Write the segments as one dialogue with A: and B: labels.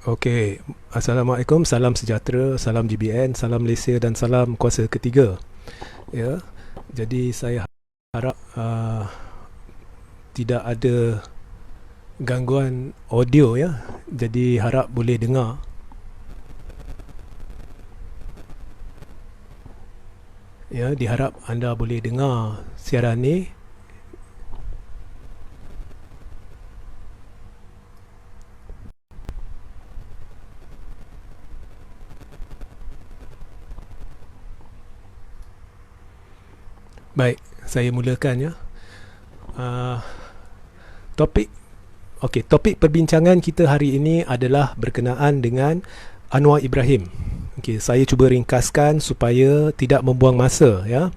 A: Okey, Assalamualaikum, salam sejahtera, salam GBN, salam Malaysia dan salam kuasa ketiga. Ya, jadi saya harap tidak ada gangguan audio ya. Jadi harap boleh dengar. Ya, diharap anda boleh dengar siaran ni. Baik, saya mulakan ya. Uh, topik topik perbincangan kita hari ini adalah berkenaan dengan Anwar Ibrahim. Okey, saya cuba ringkaskan supaya tidak membuang masa ya.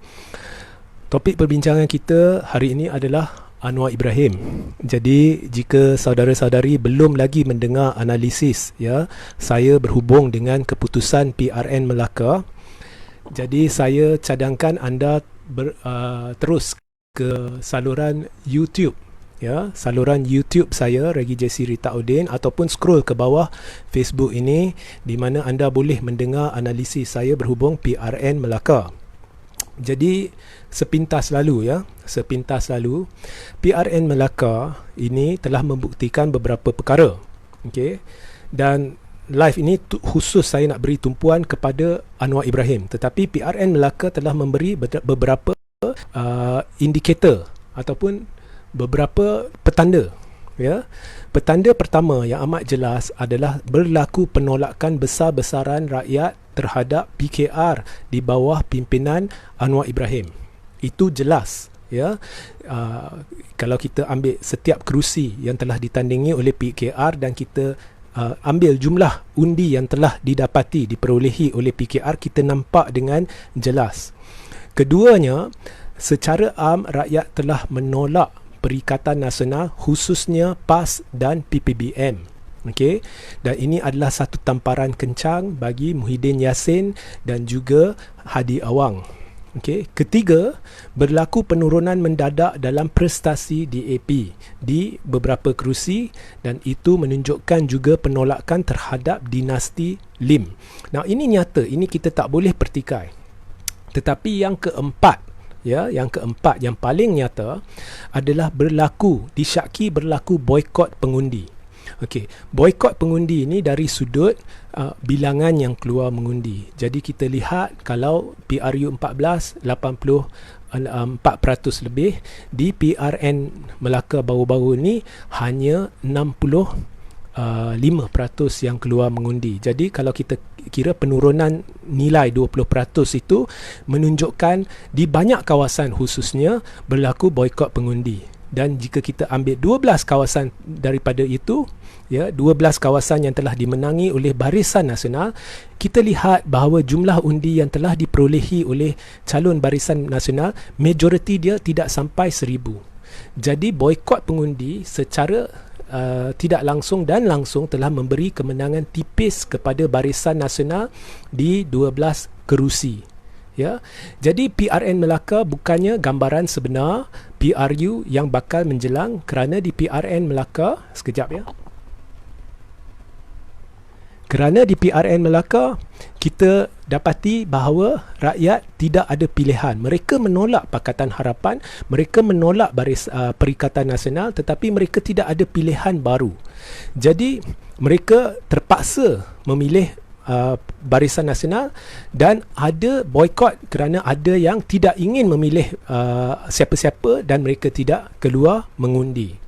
A: Topik perbincangan kita hari ini adalah Anwar Ibrahim. Jadi jika saudara-saudari belum lagi mendengar analisis ya, saya berhubung dengan keputusan PRN Melaka. Jadi saya cadangkan anda terus ke saluran YouTube ya, saluran YouTube saya Regi Jesse Ritaudin, ataupun scroll ke bawah Facebook ini di mana anda boleh mendengar analisis saya berhubung PRN Melaka. Jadi sepintas lalu PRN Melaka ini telah membuktikan beberapa perkara. Okey. Dan live ini khusus saya nak beri tumpuan kepada Anwar Ibrahim, tetapi PRN Melaka telah memberi beberapa indikator ataupun beberapa petanda ya. Petanda pertama yang amat jelas adalah berlaku penolakan besar-besaran rakyat terhadap PKR di bawah pimpinan Anwar Ibrahim. Itu jelas ya. Kalau kita ambil setiap kerusi yang telah ditandingi oleh PKR dan kita ambil jumlah undi yang telah diperolehi oleh PKR, kita nampak dengan jelas. Keduanya, secara am rakyat telah menolak Perikatan Nasional, khususnya PAS dan PPBM. Okey, dan ini adalah satu tamparan kencang bagi Muhyiddin Yassin dan juga Hadi Awang. Okey, ketiga, berlaku penurunan mendadak dalam prestasi DAP di beberapa kerusi dan itu menunjukkan juga penolakan terhadap dinasti Lim. Nah, ini nyata, ini kita tak boleh pertikai. Tetapi yang keempat, yang paling nyata adalah disyaki berlaku boikot pengundi. Okey, boikot pengundi ini dari sudut bilangan yang keluar mengundi. Jadi kita lihat kalau PRU 14 84% lebih, di PRN Melaka baru-baru ni hanya 5% yang keluar mengundi. Jadi kalau kita kira penurunan nilai 20% itu menunjukkan di banyak kawasan khususnya berlaku boikot pengundi. Dan jika kita ambil 12 kawasan daripada itu ya, 12 kawasan yang telah dimenangi oleh Barisan Nasional, kita lihat bahawa jumlah undi yang telah diperolehi oleh calon Barisan Nasional, majoriti dia tidak sampai 1000. Jadi boikot pengundi secara tidak langsung dan langsung telah memberi kemenangan tipis kepada Barisan Nasional di 12 kerusi. Ya. Jadi PRN Melaka bukannya gambaran sebenar PRU yang bakal menjelang, kerana di PRN Melaka, sekejap ya. Kerana di PRN Melaka kita dapati bahawa rakyat tidak ada pilihan. Mereka menolak Pakatan Harapan, mereka menolak Perikatan Nasional, tetapi mereka tidak ada pilihan baru. Jadi mereka terpaksa memilih Barisan Nasional dan ada boikot kerana ada yang tidak ingin memilih siapa-siapa dan mereka tidak keluar mengundi.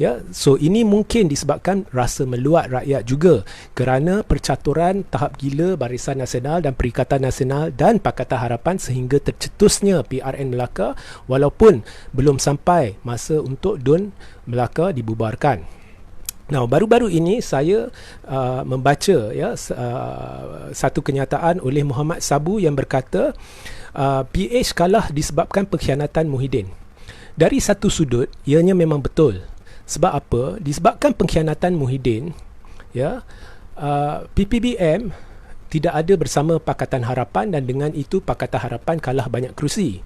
A: Ya, so ini mungkin disebabkan rasa meluat rakyat juga kerana percaturan tahap gila Barisan Nasional dan Perikatan Nasional dan Pakatan Harapan sehingga tercetusnya PRN Melaka walaupun belum sampai masa untuk DUN Melaka dibubarkan. Nah, baru-baru ini saya membaca ya satu kenyataan oleh Muhammad Sabu yang berkata PH kalah disebabkan pengkhianatan Muhyiddin. Dari satu sudut, ianya memang betul. Sebab apa? Disebabkan pengkhianatan Muhyiddin, ya, PPBM tidak ada bersama Pakatan Harapan dan dengan itu Pakatan Harapan kalah banyak kerusi.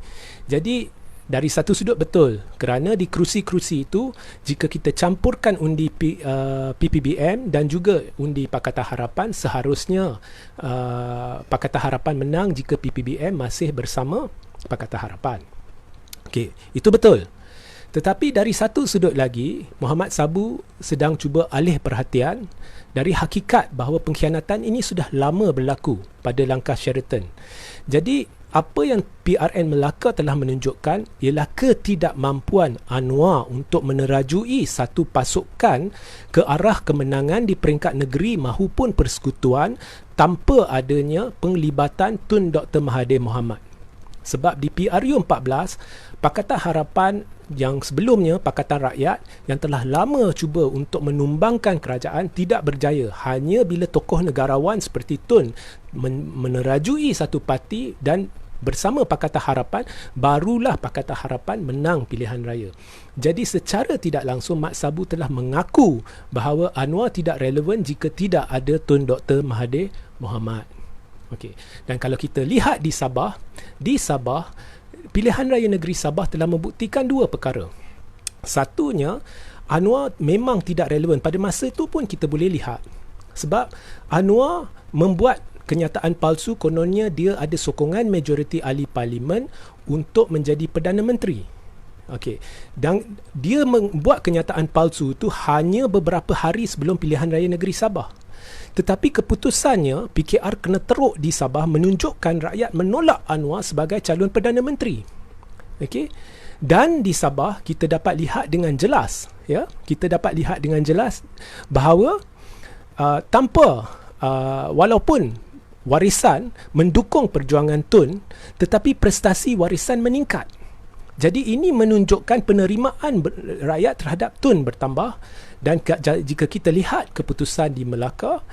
A: Jadi dari satu sudut betul, kerana di kerusi-kerusi itu jika kita campurkan undi PPBM dan juga undi Pakatan Harapan, seharusnya Pakatan Harapan menang jika PPBM masih bersama Pakatan Harapan. Okey, itu betul. Tetapi dari satu sudut lagi, Muhammad Sabu sedang cuba alih perhatian dari hakikat bahawa pengkhianatan ini sudah lama berlaku pada langkah Sheraton. Jadi apa yang PRN Melaka telah menunjukkan ialah ketidakmampuan Anwar untuk menerajui satu pasukan ke arah kemenangan di peringkat negeri mahupun persekutuan tanpa adanya penglibatan Tun Dr. Mahathir Mohamad. Sebab di PRU 14, Pakatan Harapan yang sebelumnya Pakatan Rakyat yang telah lama cuba untuk menumbangkan kerajaan tidak berjaya. Hanya bila tokoh negarawan seperti Tun menerajui satu parti dan bersama Pakatan Harapan, barulah Pakatan Harapan menang pilihan raya. Jadi secara tidak langsung Mat Sabu telah mengaku bahawa Anwar tidak relevan jika tidak ada Tun Dr. Mahathir Mohamad. Okey. Dan kalau kita lihat di Sabah, pilihan raya negeri Sabah telah membuktikan dua perkara. Satunya, Anwar memang tidak relevan. Pada masa itu pun kita boleh lihat. Sebab Anwar membuat kenyataan palsu, kononnya dia ada sokongan majoriti ahli parlimen untuk menjadi Perdana Menteri. Okey. Dan dia membuat kenyataan palsu itu hanya beberapa hari sebelum pilihan raya negeri Sabah. Tetapi keputusannya, PKR kena teruk di Sabah menunjukkan rakyat menolak Anwar sebagai calon Perdana Menteri. Okey. Dan di Sabah kita dapat lihat dengan jelas, ya, kita dapat lihat dengan jelas bahawa walaupun warisan mendukung perjuangan Tun, tetapi prestasi warisan meningkat. Jadi ini menunjukkan penerimaan rakyat terhadap Tun bertambah. Dan jika kita lihat keputusan di Melaka,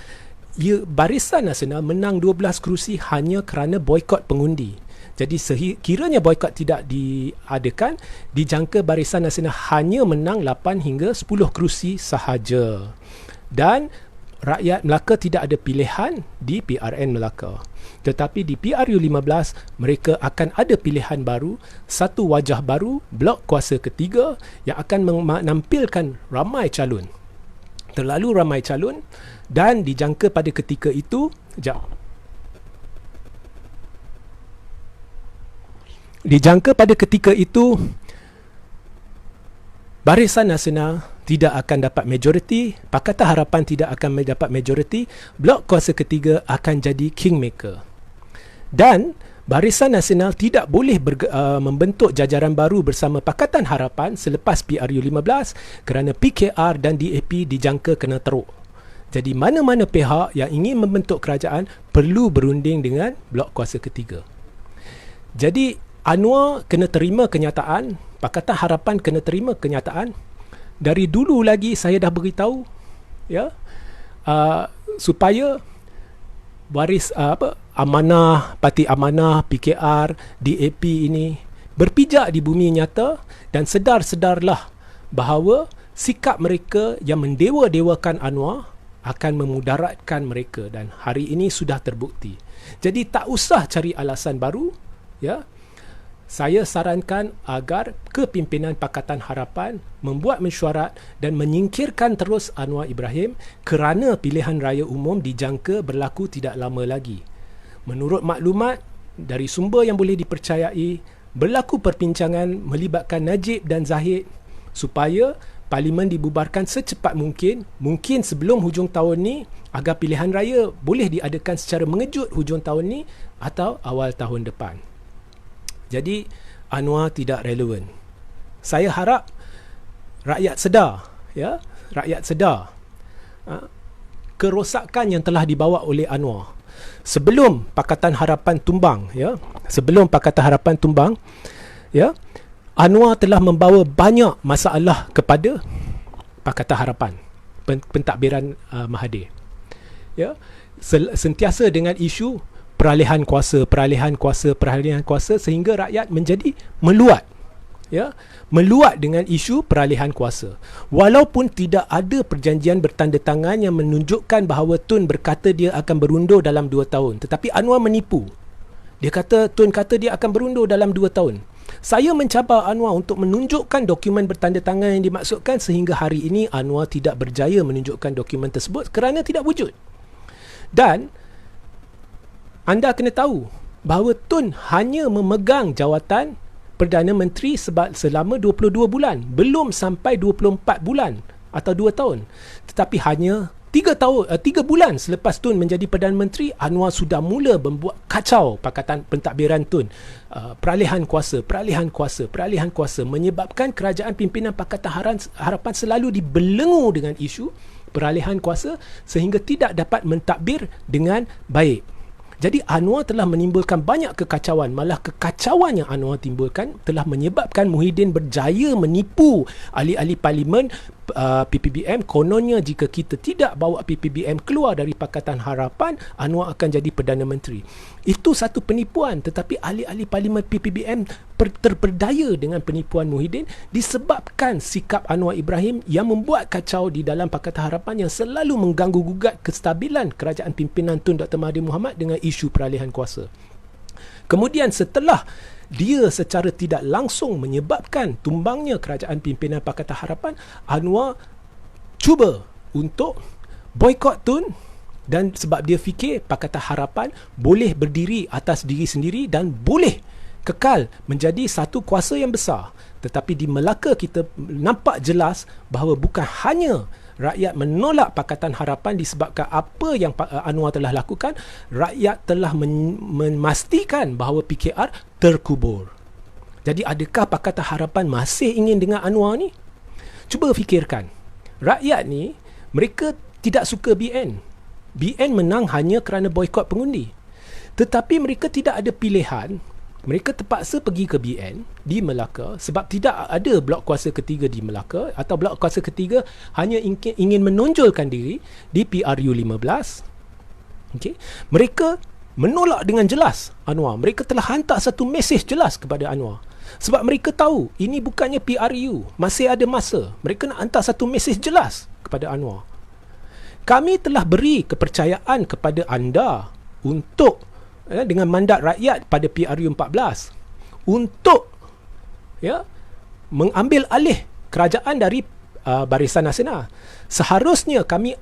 A: Barisan Nasional menang 12 kerusi hanya kerana boikot pengundi. Jadi sekiranya boikot tidak diadakan, dijangka Barisan Nasional hanya menang 8 hingga 10 kerusi sahaja. Dan rakyat Melaka tidak ada pilihan di PRN Melaka. Tetapi di PRU 15, mereka akan ada pilihan baru, satu wajah baru, blok kuasa ketiga yang akan menampilkan ramai calon. Terlalu ramai calon, dan dijangka pada ketika itu, Barisan Nasional tidak akan dapat majoriti, Pakatan Harapan tidak akan mendapat majoriti, blok kuasa ketiga akan jadi kingmaker. Dan Barisan Nasional tidak boleh membentuk jajaran baru bersama Pakatan Harapan selepas PRU 15 kerana PKR dan DAP dijangka kena teruk. Jadi mana-mana pihak yang ingin membentuk kerajaan perlu berunding dengan blok kuasa ketiga. Jadi Anwar kena terima kenyataan, Pakatan Harapan kena terima kenyataan. Dari dulu lagi saya dah beritahu, ya, supaya amanah, Parti Amanah, PKR, DAP ini berpijak di bumi nyata dan sedar-sedarlah bahawa sikap mereka yang mendewa-dewakan Anwar akan memudaratkan mereka, dan hari ini sudah terbukti. Jadi tak usah cari alasan baru, ya. Saya sarankan agar kepimpinan Pakatan Harapan membuat mesyuarat dan menyingkirkan terus Anwar Ibrahim kerana pilihan raya umum dijangka berlaku tidak lama lagi. Menurut maklumat dari sumber yang boleh dipercayai, berlaku perbincangan melibatkan Najib dan Zahid supaya Parlimen dibubarkan secepat mungkin sebelum hujung tahun ni, agar pilihan raya boleh diadakan secara mengejut hujung tahun ni atau awal tahun depan. Jadi Anwar tidak relevan. Saya harap rakyat sedar, ya, rakyat sedar kerosakan yang telah dibawa oleh Anwar. Sebelum Pakatan Harapan tumbang, ya, Anwar telah membawa banyak masalah kepada Pakatan Harapan, pentadbiran Mahathir. Ya, sentiasa dengan isu peralihan kuasa sehingga rakyat menjadi meluat, ya, meluat dengan isu peralihan kuasa. Walaupun tidak ada perjanjian bertanda tangan yang menunjukkan bahawa Tun berkata dia akan berundur dalam 2 tahun, tetapi Anwar menipu. Tun kata dia akan berundur dalam 2 tahun. Saya mencabar Anwar untuk menunjukkan dokumen bertanda tangan yang dimaksudkan, sehingga hari ini Anwar tidak berjaya menunjukkan dokumen tersebut kerana tidak wujud. Dan anda kena tahu bahawa Tun hanya memegang jawatan Perdana Menteri selama 22 bulan, belum sampai 24 bulan atau 2 tahun. Tetapi hanya 3 bulan selepas Tun menjadi Perdana Menteri, Anwar sudah mula membuat kacau Pakatan Pentadbiran Tun. Peralihan kuasa, menyebabkan kerajaan pimpinan Pakatan Harapan selalu dibelenggu dengan isu peralihan kuasa sehingga tidak dapat mentadbir dengan baik. Jadi Anwar telah menimbulkan banyak kekacauan. Malah kekacauan yang Anwar timbulkan telah menyebabkan Muhyiddin berjaya menipu ahli-ahli parlimen PPBM. Kononnya jika kita tidak bawa PPBM keluar dari Pakatan Harapan, Anwar akan jadi Perdana Menteri. Itu satu penipuan, tetapi ahli-ahli parlimen PPBM terperdaya dengan penipuan Muhyiddin disebabkan sikap Anwar Ibrahim yang membuat kacau di dalam Pakatan Harapan, yang selalu mengganggu gugat kestabilan kerajaan pimpinan Tun Dr. Mahathir Mohamad dengan isu peralihan kuasa. Kemudian setelah dia secara tidak langsung menyebabkan tumbangnya kerajaan pimpinan Pakatan Harapan, Anwar cuba untuk boikot Tun, dan sebab dia fikir Pakatan Harapan boleh berdiri atas diri sendiri dan boleh kekal menjadi satu kuasa yang besar. Tetapi di Melaka kita nampak jelas bahawa bukan hanya rakyat menolak Pakatan Harapan disebabkan apa yang Anwar telah lakukan, rakyat telah memastikan bahawa PKR terkubur. Jadi adakah Pakatan Harapan masih ingin dengan Anwar ni? Cuba fikirkan. Rakyat ni, mereka tidak suka BN. BN menang hanya kerana boikot pengundi. Tetapi mereka tidak ada pilihan. Mereka terpaksa pergi ke BN di Melaka sebab tidak ada blok kuasa ketiga di Melaka, atau blok kuasa ketiga hanya ingin menonjolkan diri di PRU 15. Okay. Mereka menolak dengan jelas Anwar. Mereka telah hantar satu mesej jelas kepada Anwar. Sebab mereka tahu ini bukannya PRU, masih ada masa. Mereka nak hantar satu mesej jelas kepada Anwar. Kami telah beri kepercayaan kepada anda untuk dengan mandat rakyat pada PRU 14 untuk mengambil alih kerajaan dari Barisan Nasional. Seharusnya kami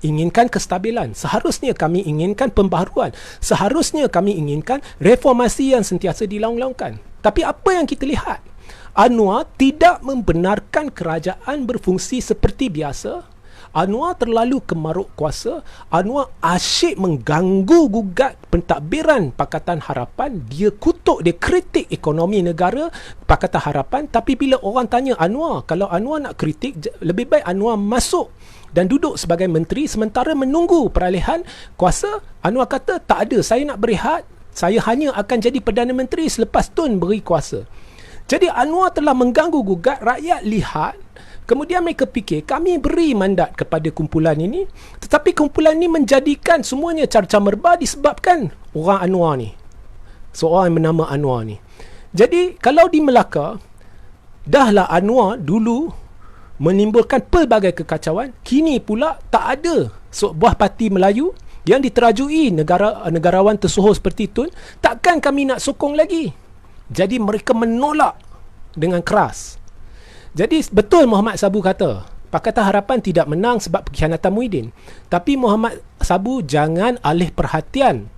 A: inginkan kestabilan, seharusnya kami inginkan pembaharuan, seharusnya kami inginkan reformasi yang sentiasa dilaung-laungkan. Tapi apa yang kita lihat? Anwar tidak membenarkan kerajaan berfungsi seperti biasa. Anwar terlalu kemaruk kuasa. Anwar asyik mengganggu gugat pentadbiran Pakatan Harapan. Dia kutuk, dia kritik ekonomi negara Pakatan Harapan. Tapi bila orang tanya Anwar, kalau Anwar nak kritik, lebih baik Anwar masuk dan duduk sebagai menteri sementara menunggu peralihan kuasa. Anwar kata, tak ada, saya nak berehat. Saya hanya akan jadi Perdana Menteri selepas Tun beri kuasa. Jadi Anwar telah mengganggu gugat. Rakyat lihat. Kemudian mereka fikir, kami beri mandat kepada kumpulan ini, tetapi kumpulan ini menjadikan semuanya carca merba disebabkan orang Anwar ni. Seorang yang bernama Anwar ni. Jadi, kalau di Melaka, dahlah Anwar dulu menimbulkan pelbagai kekacauan, kini pula tak ada sebuah parti Melayu yang diterajui negarawan tersohor seperti Tun, takkan kami nak sokong lagi. Jadi, mereka menolak dengan keras. Jadi betul Muhammad Sabu kata Pakatan Harapan tidak menang sebab pengkhianatan Muhyiddin. Tapi Muhammad Sabu jangan alih perhatian,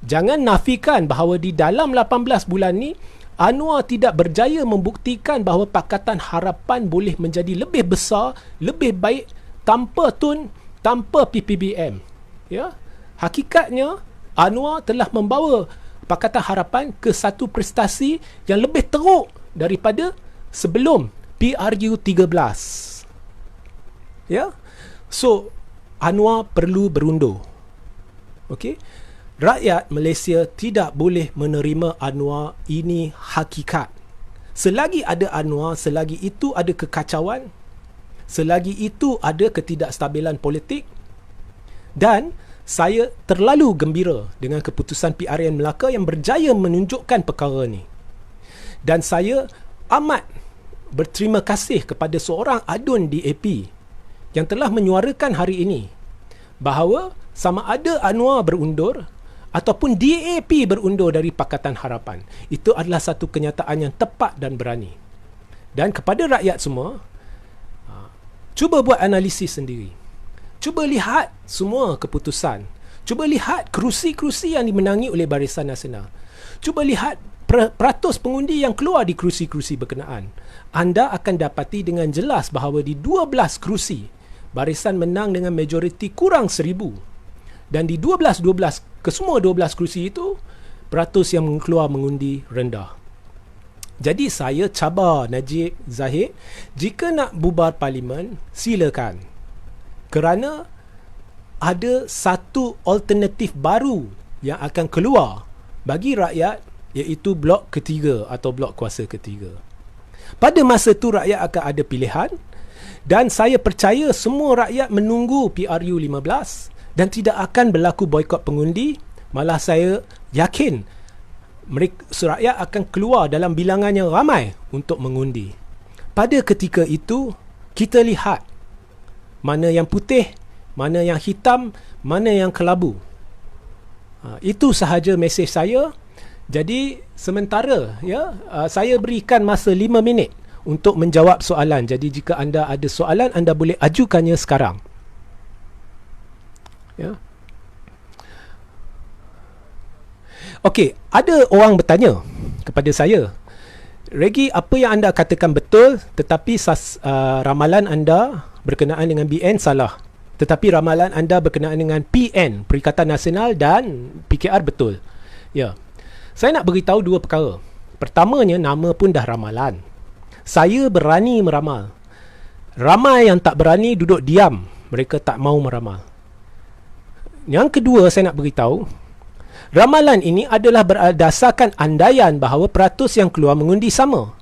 A: jangan nafikan bahawa di dalam 18 bulan ni Anwar tidak berjaya membuktikan bahawa Pakatan Harapan boleh menjadi lebih besar, lebih baik tanpa Tun, tanpa PPBM. Ya, hakikatnya Anwar telah membawa Pakatan Harapan ke satu prestasi yang lebih teruk daripada sebelum PRU 13. Ya. So Anwar perlu berundur. Okey. Rakyat Malaysia tidak boleh menerima Anwar, ini hakikat. Selagi ada Anwar, selagi itu ada kekacauan, selagi itu ada ketidakstabilan politik, dan saya terlalu gembira dengan keputusan PRN Melaka yang berjaya menunjukkan perkara ni. Dan saya amat berterima kasih kepada seorang adun DAP yang telah menyuarakan hari ini bahawa sama ada Anwar berundur ataupun DAP berundur dari Pakatan Harapan. Itu adalah satu kenyataan yang tepat dan berani. Dan kepada rakyat semua, cuba buat analisis sendiri. Cuba lihat semua keputusan. Cuba lihat kerusi-kerusi yang dimenangi oleh Barisan Nasional. Cuba lihat peratus pengundi yang keluar di kerusi-kerusi berkenaan. Anda akan dapati dengan jelas bahawa di 12 kerusi, Barisan menang dengan majoriti kurang 1,000. Dan di kesemua 12 kerusi itu, peratus yang keluar mengundi rendah. Jadi saya cabar Najib Zahid, jika nak bubar parlimen, silakan. Kerana ada satu alternatif baru yang akan keluar bagi rakyat, iaitu blok ketiga atau blok kuasa ketiga. Pada masa itu rakyat akan ada pilihan, dan saya percaya semua rakyat menunggu PRU 15 dan tidak akan berlaku boikot pengundi. Malah saya yakin rakyat akan keluar dalam bilangan yang ramai untuk mengundi. Pada ketika itu, kita lihat mana yang putih, mana yang hitam, mana yang kelabu. Itu sahaja mesej saya. Jadi sementara saya berikan masa 5 minit untuk menjawab soalan. Jadi jika anda ada soalan, anda boleh ajukannya sekarang. Ya. Okey, ada orang bertanya kepada saya, Regi, apa yang anda katakan betul, tetapi ramalan anda berkenaan dengan BN salah. Tetapi ramalan anda berkenaan dengan PN, Perikatan Nasional, dan PKR betul. Ya. Saya nak beritahu dua perkara. Pertamanya, nama pun dah ramalan. Saya berani meramal. Ramai yang tak berani duduk diam. Mereka tak mau meramal. Yang kedua, saya nak beritahu, ramalan ini adalah berdasarkan andaian bahawa peratus yang keluar mengundi sama.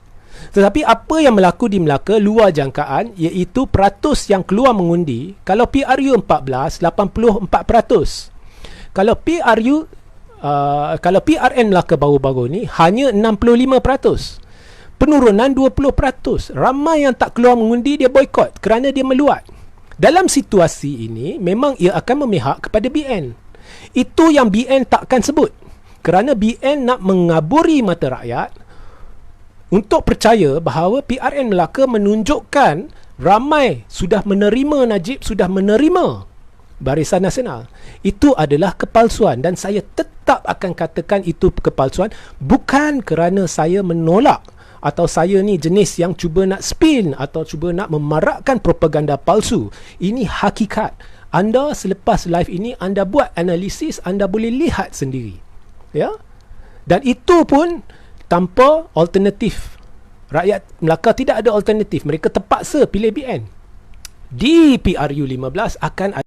A: Tetapi apa yang berlaku di Melaka luar jangkaan, iaitu peratus yang keluar mengundi, kalau PRU 14, 84%. Kalau PRN Melaka baru-baru ni hanya 65%. Penurunan 20%. Ramai yang tak keluar mengundi, dia boikot kerana dia meluat. Dalam situasi ini, memang ia akan memihak kepada BN. Itu yang BN takkan sebut. Kerana BN nak mengaburi mata rakyat untuk percaya bahawa PRN Melaka menunjukkan ramai sudah menerima Najib, sudah menerima Barisan Nasional. Itu adalah kepalsuan, dan saya tetap akan katakan itu kepalsuan, bukan kerana saya menolak atau saya ni jenis yang cuba nak spin atau cuba nak memarakkan propaganda palsu. Ini hakikat. Anda selepas live ini, anda buat analisis, anda boleh lihat sendiri. Ya? Dan itu pun tanpa alternatif. Rakyat Melaka tidak ada alternatif. Mereka terpaksa pilih BN. Di PRU 15 akan ada